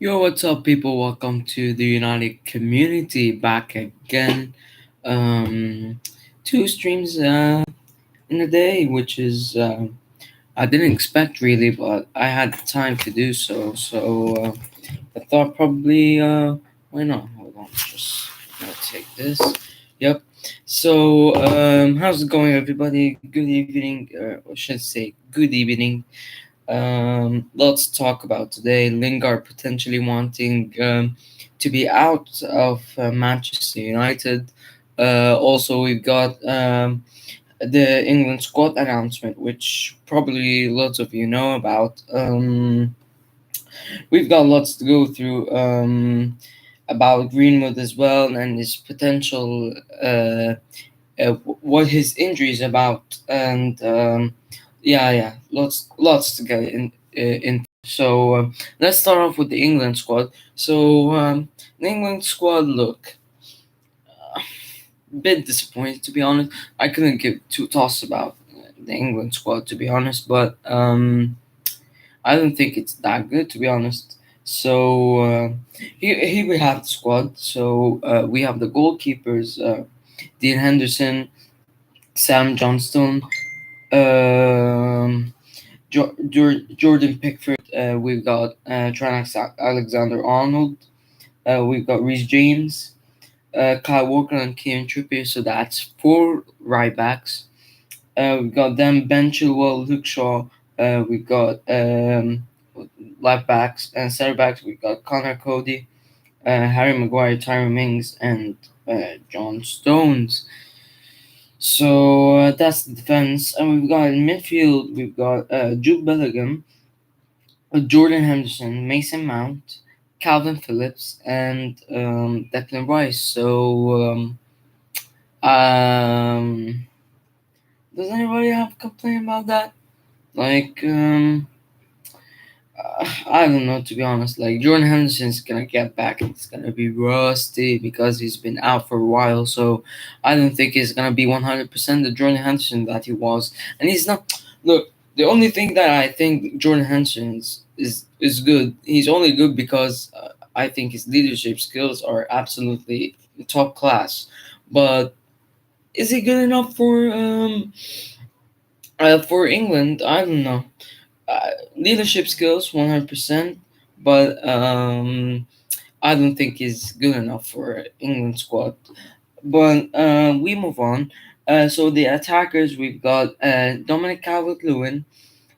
Yo, what's up, people? Welcome to the United Community back again. Um, two streams in a day, which is I didn't expect really, but I had the time to do so. So I thought probably why not? Hold on, just gonna take this. Yep. So how's it going, everybody? Good evening, or I should say good evening. Let's talk about today Lingard potentially wanting to be out of Manchester United. Also, we've got the England squad announcement, which probably lots of you know about. We've got lots to go through about Greenwood as well and his potential, what his injury is about, and yeah, lots to get in. So let's start off with the England squad. So the England squad look a bit disappointed, to be honest. I couldn't give two tosses about the England squad, to be honest, but I don't think it's that good, to be honest. So here we have the squad. So we have the goalkeepers, Dean Henderson, Sam Johnston, um, Jordan Pickford. We've got Trent Alexander Arnold. We've got Reece James, Kyle Walker, and Kieran Trippier. So that's four right backs. We've got them Ben Chilwell, Luke Shaw. We've got left backs and center backs. We've got Connor Cody, Harry Maguire, Tyrone Mings, and John Stones. So that's the defense, and we've got in midfield. We've got Jude Bellingham, Jordan Henderson, Mason Mount, Calvin Phillips, and Declan Rice. So um, does anybody have a complaint about that? Like I don't know, to be honest. Like Jordan Henderson's gonna get back. It's gonna be rusty because he's been out for a while. So I don't think he's gonna be 100% the Jordan Henderson that he was. And he's not. Look, the only thing that I think Jordan Henderson's is good. He's only good because I think his leadership skills are absolutely top class. But is he good enough for England? I don't know. Leadership skills 100%, but I don't think he's good enough for England squad. But we move on. So the attackers, we've got Dominic Calvert-Lewin,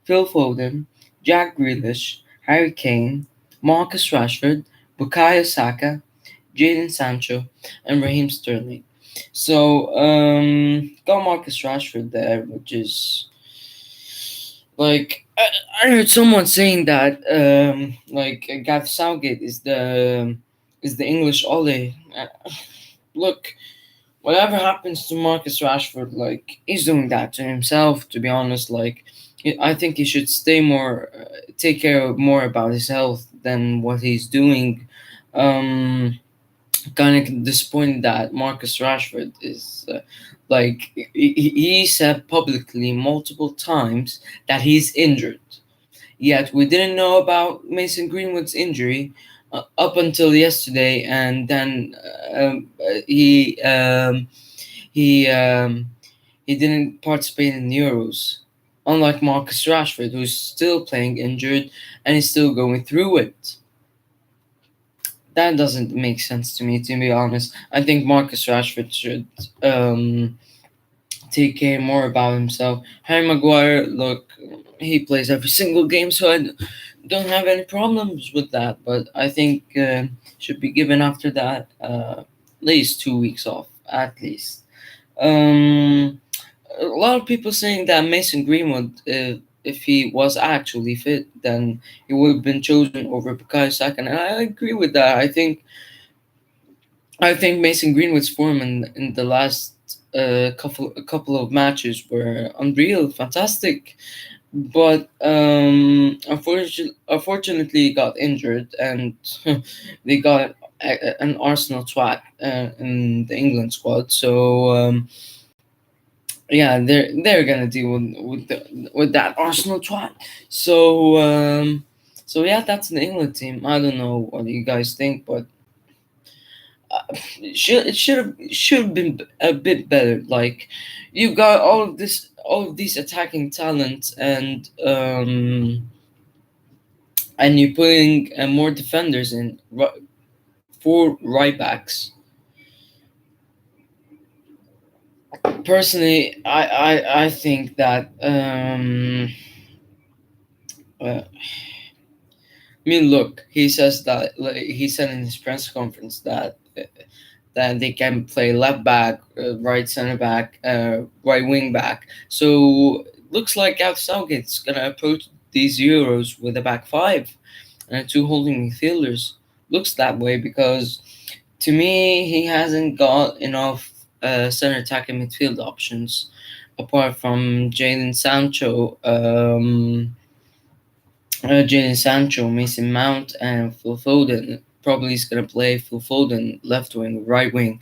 Phil Foden, Jack Grealish, Harry Kane, Marcus Rashford, Bukayo Saka, Jadon Sancho, and Raheem Sterling. So got Marcus Rashford there, which is like I heard someone saying that like Gareth Southgate is the English Ole. Look, whatever happens to Marcus Rashford, like he's doing that to himself. To be honest, like I think he should stay more, take care of more about his health than what he's doing. Um, Kind of disappointed that Marcus Rashford is like he said publicly multiple times that he's injured. Yet we didn't know about Mason Greenwood's injury up until yesterday, and then he he um, he didn't participate in the Euros. Unlike Marcus Rashford, who's still playing injured and is still going through it. That doesn't make sense to me, to be honest. I think Marcus Rashford should take care more about himself. Harry Maguire, look, he plays every single game, so I don't have any problems with that. But I think should be given after that at least 2 weeks off, at least. Um, a lot of people saying that Mason Greenwood, if he was actually fit, then he would have been chosen over Bukayo Saka, and I agree with that. I think Mason Greenwood's form in the last couple of matches were unreal, fantastic, but unfortunately he got injured, and they got an Arsenal twat in the England squad. So yeah, they're gonna deal with that Arsenal twat. So So yeah, that's the England team. I don't know what you guys think, but it should have been a bit better. Like, you got all of these attacking talents, and you're putting more defenders in, four right backs. Personally, I think that I mean, look, he says that, like, he said in his press conference that they can play left back, right center back, right wing back. So looks like Gareth Southgate's gonna approach these Euros with a back five and two holding midfielders. Looks that way because, to me, he hasn't got enough center attacking midfield options apart from Jadon Sancho, Mason Mount, and Phil Foden. Probably he's gonna play Phil Foden left wing, right wing,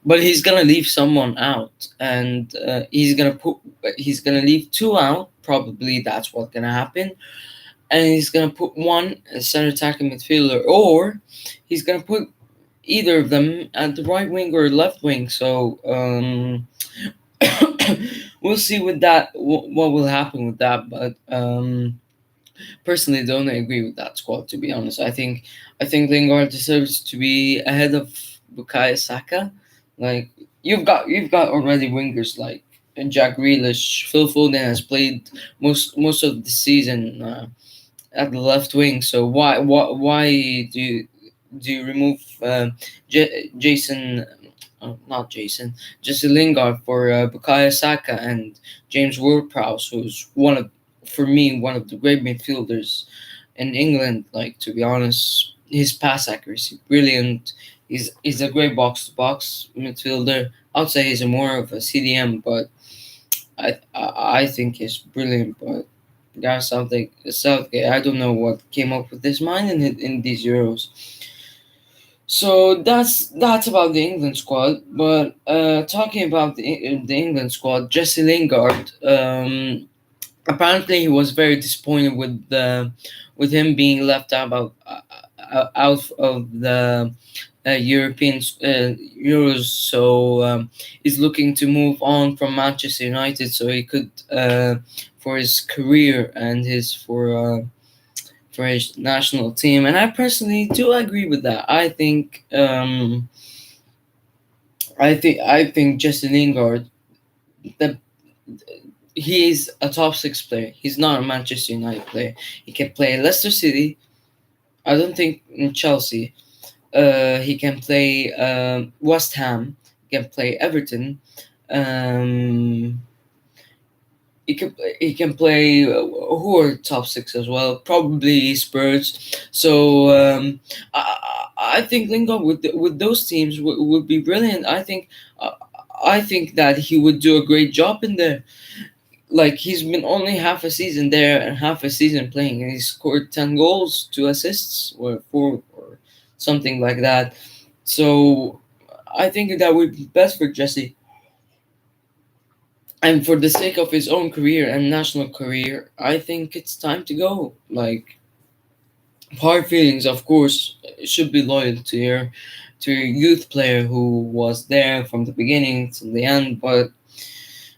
but he's gonna leave someone out, and he's gonna leave two out. Probably that's what's gonna happen, and he's gonna put one center attacking midfielder, or he's gonna put either of them at the right wing or left wing. So we'll see with that what will happen with that, but personally don't agree with that squad, to be honest. I think Lingard deserves to be ahead of Bukayo Saka. Like, you've got already wingers like Jack Grealish. Phil Foden has played most of the season at the left wing. So why do you remove Jason? Not Jason, Jesse Lingard for Bukayo Saka and James Ward-Prowse, who's for me, one of the great midfielders in England. Like, to be honest, his pass accuracy brilliant. He's a great box to box midfielder. I'd say he's more of a CDM, but I think he's brilliant. But guys, Southgate, I don't know what came up with this mind in these Euros. So that's about the England squad. But talking about the England squad, Jesse Lingard. Apparently he was very disappointed with him being left out of the European Euros. So he's looking to move on from Manchester United so he could for his career and his for his national team. And I personally do agree with that. I think Justin Lingard, the he is a top six player. He's not a Manchester United player. He can play Leicester City. I don't think in Chelsea. He can play West Ham. He can play Everton. Um, he can play who are top six as well. Probably Spurs. So I think Lingard with those teams would be brilliant. I think that he would do a great job in there. Like, he's been only half a season there and half a season playing, and he scored 10 goals, 2 assists, or 4, or something like that. So I think that would be best for Jesse. And for the sake of his own career and national career, I think it's time to go. Like, hard feelings, of course, should be loyal to your youth player who was there from the beginning to the end, but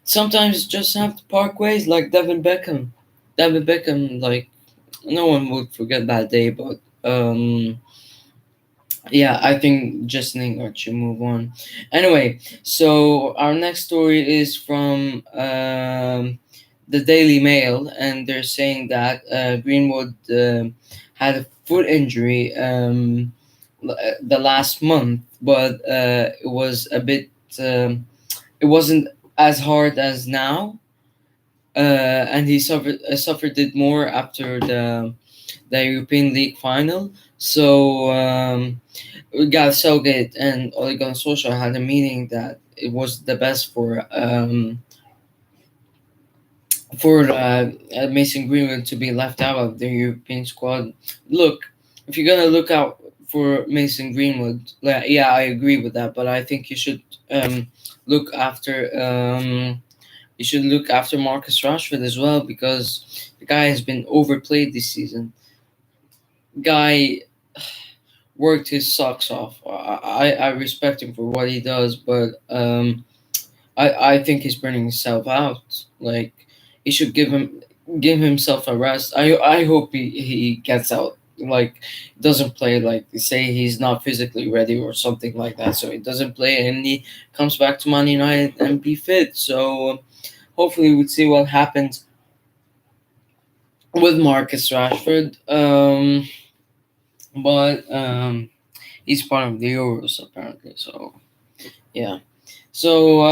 sometimes you just have to part ways, like David Beckham. David Beckham, like, no one would forget that day, but yeah, I think Justin Lingard should move on. Anyway, so our next story is from the Daily Mail, and they're saying that Greenwood had a foot injury the last month, but it was a bit. It wasn't as hard as now, and he suffered it more after the European League final. So we got Southgate and Ole Gunnar Solskjaer had a meeting that it was the best for Mason Greenwood to be left out of the European squad. Look, if you're gonna look out for Mason Greenwood, like, yeah, I agree with that, but I think um, look after you should look after Marcus Rashford as well, because the guy has been overplayed this season. guy worked his socks off. I respect him for what he does, but I think he's burning himself out. Like he should give himself a rest. I hope he gets out. Like doesn't play, like say he's not physically ready or something like that. So he doesn't play and he comes back to Man United and be fit. So hopefully we'll see what happens with Marcus Rashford. But he's part of the Euros apparently. So yeah. So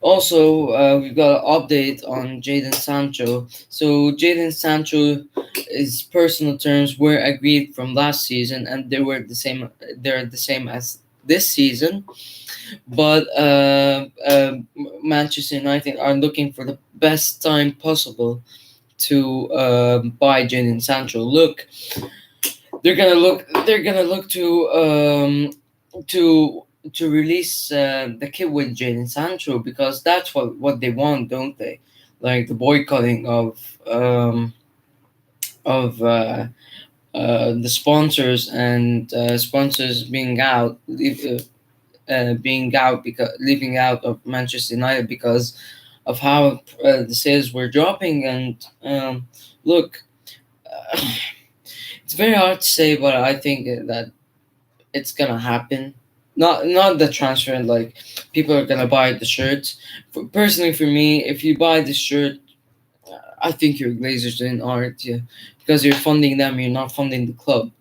also we've got an update on Jadon Sancho. So Jadon Sancho, his personal terms were agreed from last season, and they were the same. They're the same as this season. But Manchester United are looking for the best time possible to buy Jadon Sancho. Look, they're gonna look to to release the kid with Jadon Sancho because that's what they want, don't they? Like the boycotting of the sponsors and sponsors being out because leaving out of Manchester United because of how the sales were dropping and look. It's very hard to say, but I think that it's gonna happen. Not the transfer, like people are gonna buy the shirts. Personally, for me, if you buy the shirt, I think you're Glazers in art, yeah, because you're funding them. You're not funding the club.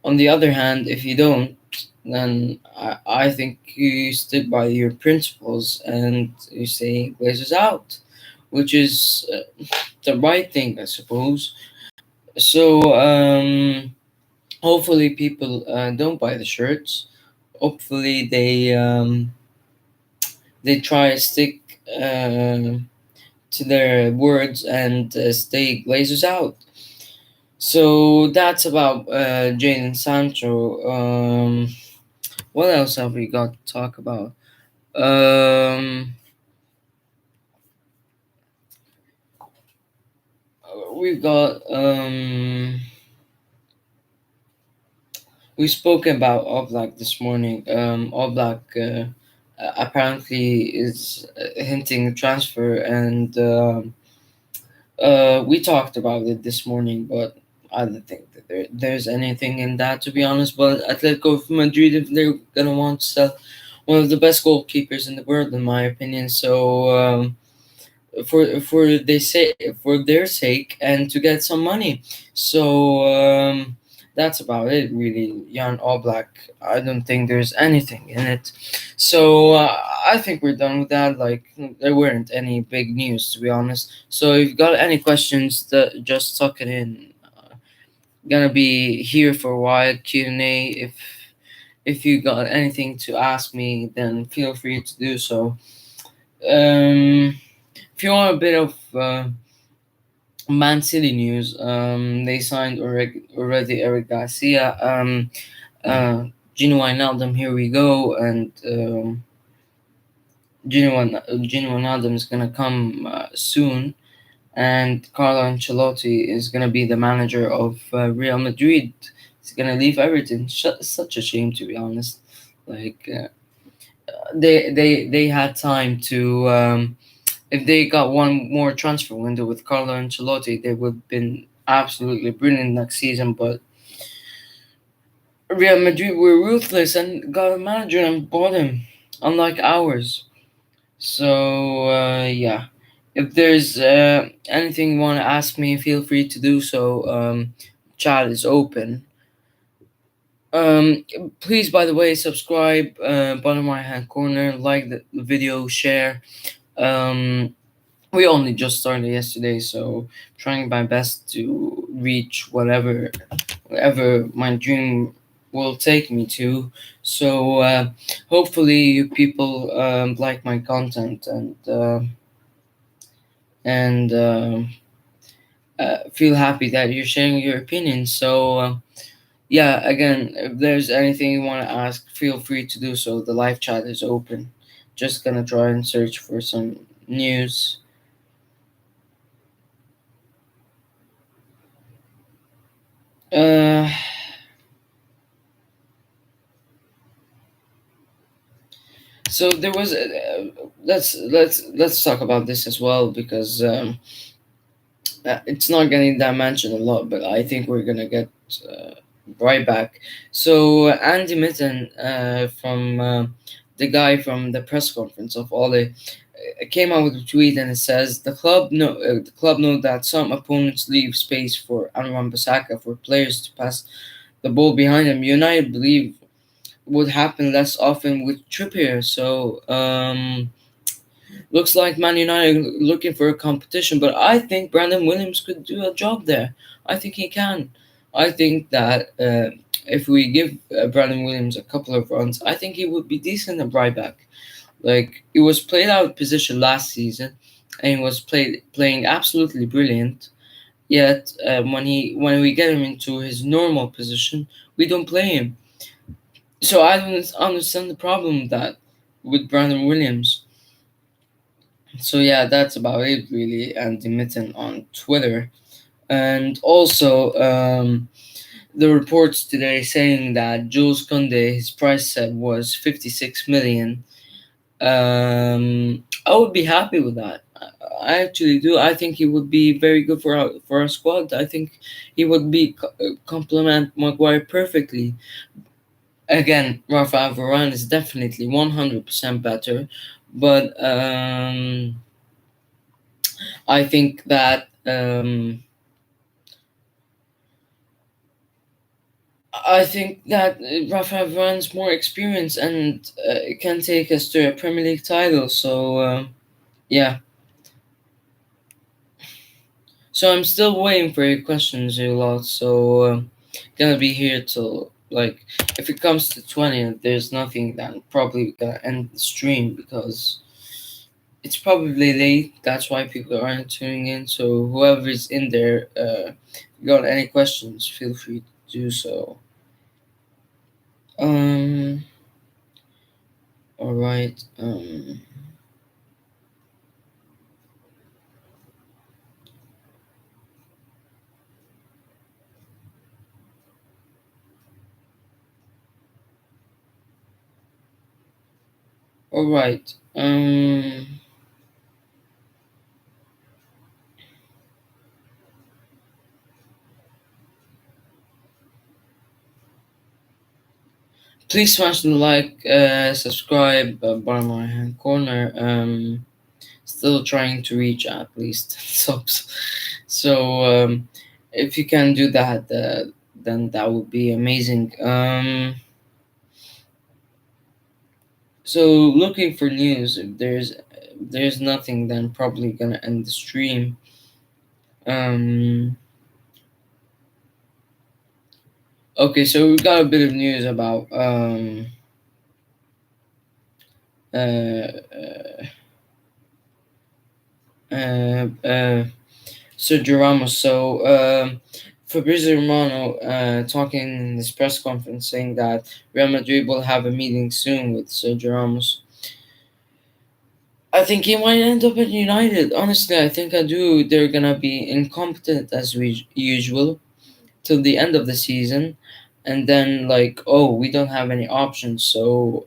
On the other hand, if you don't, then I think you stick by your principles and you say Glazers out, which is the right thing, I suppose. So hopefully people don't buy the shirts. Hopefully they try to stick to their words and stay Glazers out. So that's about Jane Sancho. What else have we got to talk about? Um, we've got we spoke about Oblak this morning. Oblak apparently is hinting transfer, and we talked about it this morning, but I don't think that there's anything in that, to be honest. But Atletico of Madrid, if they're gonna want to sell one of the best goalkeepers in the world, in my opinion, so for their sake and to get some money. So that's about it, really. Jan Oblak. I don't think there's anything in it. So I think we're done with that. Like there weren't any big news, to be honest. So if you've got any questions, that just tuck it in. Gonna be here for a while. Q&A. If you got anything to ask me, then feel free to do so. If you want a bit of Man City news, they signed already Eric Garcia. Gino Wijnaldum, here we go, and Gino Wijnaldum is gonna come soon, and Carlo Ancelotti is gonna be the manager of Real Madrid. He's gonna leave Everton. Such a shame, to be honest. Like they had time to. If they got one more transfer window with Carlo Ancelotti, they would have been absolutely brilliant next season. But Real Madrid were ruthless and got a manager and bought him, unlike ours. So yeah, if there's anything you want to ask me, feel free to do so. Chat is open. Please, by the way, subscribe. Bottom right hand corner, like the video, share. Um, we only just started yesterday, so trying my best to reach whatever my dream will take me to. So hopefully you people like my content and feel happy that you're sharing your opinion. So yeah, again, if there's anything you want to ask, feel free to do so. The live chat is open. Just gonna try and search for some news. Uh, so there was. Let's talk about this as well because it's not getting that mentioned a lot, but I think we're gonna get uh, right back. So Andy Mitten, from the guy from the press conference of Ole, came out with a tweet and it says the club know that some opponents leave space for Anwan Basaka for players to pass the ball behind them. United believe would happen less often with Trippier. So looks like Man United looking for a competition, but I think Brandon Williams could do a job there. I think he can. I think that if we give Brandon Williams a couple of runs, I think he would be decent at right back. Like he was played out of position last season, and he was playing absolutely brilliant. Yet when we get him into his normal position, we don't play him. So I don't understand the problem with that with Brandon Williams. So yeah, that's about it really. And the mitten on Twitter, and also the reports today saying that Jules Koundé, his price set was 56 million. I would be happy with that. I actually do. I think he would be very good for our squad. I think he would be complement Maguire perfectly. Again, Rafael Varane is definitely 100% better, but I think that Rafael Varane's more experience and can take us to a Premier League title. So yeah, so I'm still waiting for your questions, you lot. So gonna be here till like if it comes to 20, there's nothing that I'm probably gonna end the stream because it's probably late. That's why people aren't tuning in. So whoever's in there, got any questions, feel free to do so. Um. All right. All right. Please smash the like, subscribe, bottom right hand corner. Still trying to reach at least subs. So if you can do that, then that would be amazing. So looking for news. If there's nothing, then probably gonna end the stream. Um. Okay, so we got a bit of news about uh, uh, uh, Sergio Ramos. So Fabrizio Romano talking in this press conference saying that Real Madrid will have a meeting soon with Sergio Ramos. I think he might end up at United. Honestly, I think I do. They're gonna be incompetent as usual till the end of the season, and then like, oh, we don't have any options, so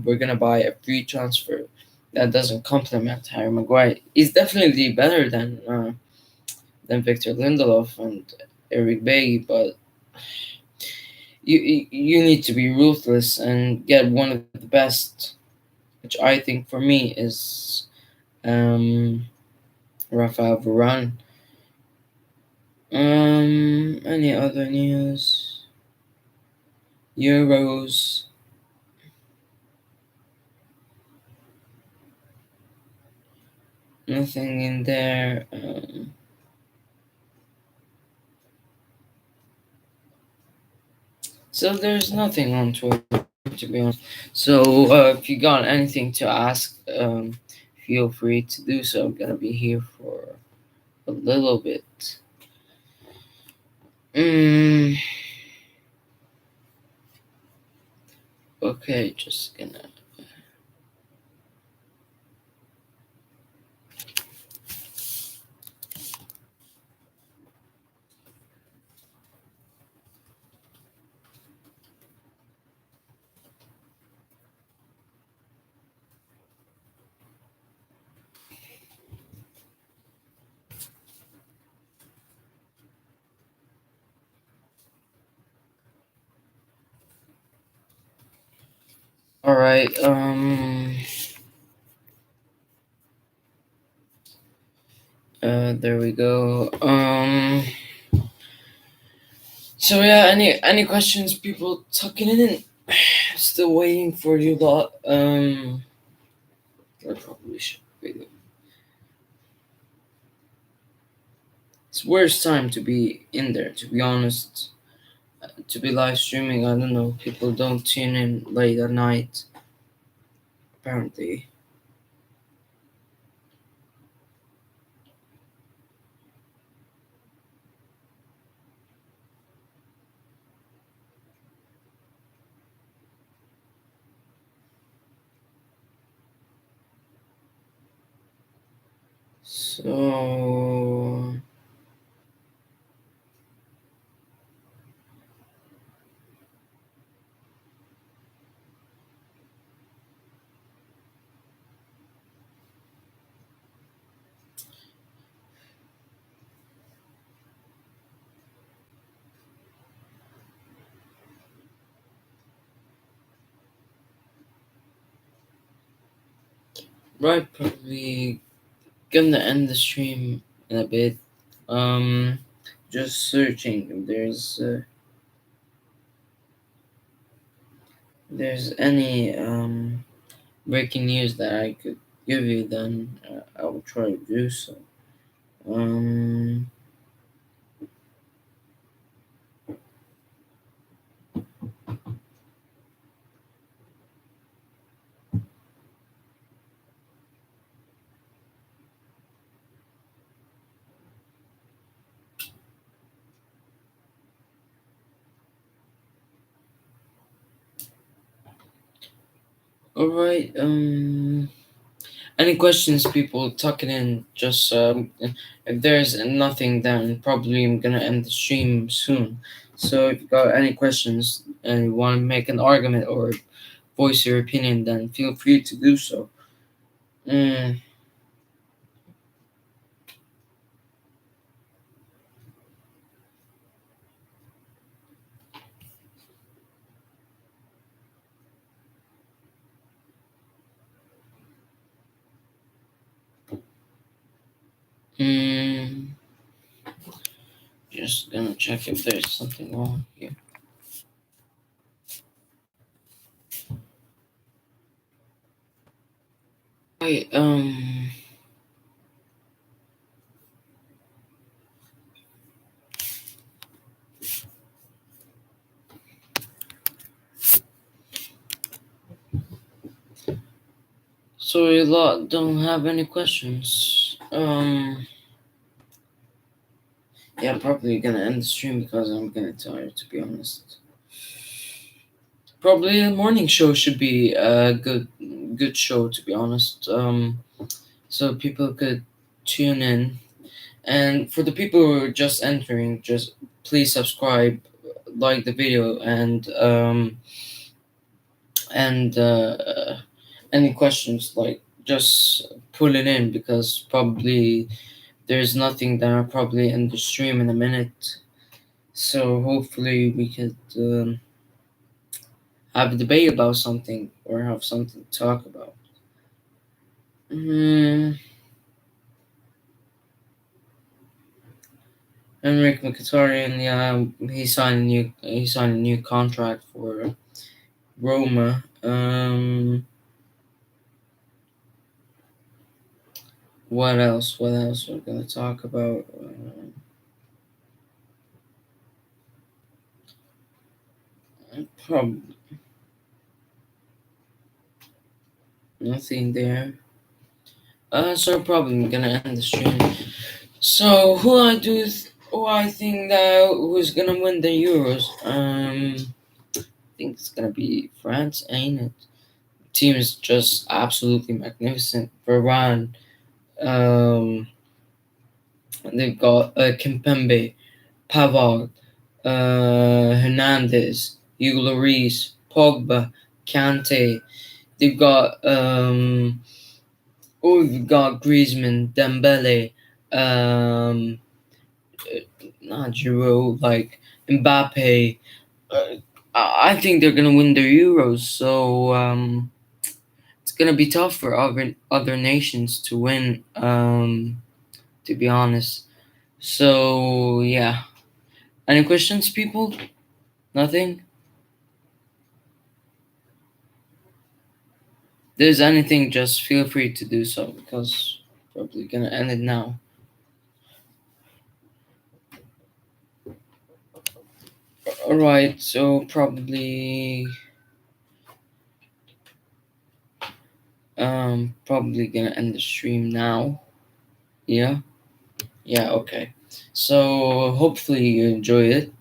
we're gonna buy a free transfer that doesn't complement Harry Maguire. He's definitely better than Victor Lindelof and Eric Bailly, but you need to be ruthless and get one of the best, which I think for me is um, Rafael Varane. Any other news? Euros. Nothing in there. So there's nothing on Twitter, to be honest. So if you got anything to ask, feel free to do so. I'm gonna be here for a little bit. Mm, okay, just gonna. All right. There we go. So yeah, any questions? People tucking in, still waiting for you lot. I probably should. It's worst time to be in there. To be honest, to be live streaming. I don't know. People don't tune in late at night. Apparently. So right, probably gonna end the stream in a bit. Um, just searching if there's any breaking news that I could give you, then I will try to do so. Um, all right. Any questions, people? Tuck it in. Just if there's nothing, then probably I'm gonna end the stream soon. So if you got any questions and you want to make an argument or voice your opinion, then feel free to do so. Mm, mm, just gonna check if there's something wrong here. Right. So a lot don't have any questions. Yeah, probably gonna end the stream because I'm getting tired, to be honest. Probably a morning show should be a good show, to be honest. So people could tune in. And for the people who are just entering, just please subscribe, like the video, and any questions, like just put it in because probably there's nothing that I'll probably end the stream in a minute. So hopefully we could have a debate about something or have something to talk about. Mm, Henrik Mkhitaryan, yeah, he signed a new contract for Roma. What else? What else we're gonna talk about? Probably nothing there. So probably gonna end the stream. So who I think that who's gonna win the Euros? I think it's gonna be France, ain't it? Team is just absolutely magnificent. Varane, um, they've got Kimpembe, Pavard, Hernandez, Hugo Lloris, Pogba, Kante. They've got we've got Griezmann, Dembele, um, not Giroud, like Mbappe. I think they're gonna win their Euros, so it's gonna be tough for other nations to win. To be honest. So yeah. Any questions, people? Nothing. There's anything, just feel free to do so because probably gonna end it now. All right. So probably gonna end the stream now. Yeah. Yeah. Okay. So hopefully you enjoy it.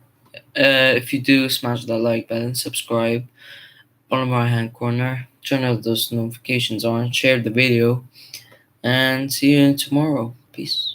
If you do, smash that like button, subscribe, bottom right hand corner, turn off those notifications on, share the video, and see you tomorrow. Peace.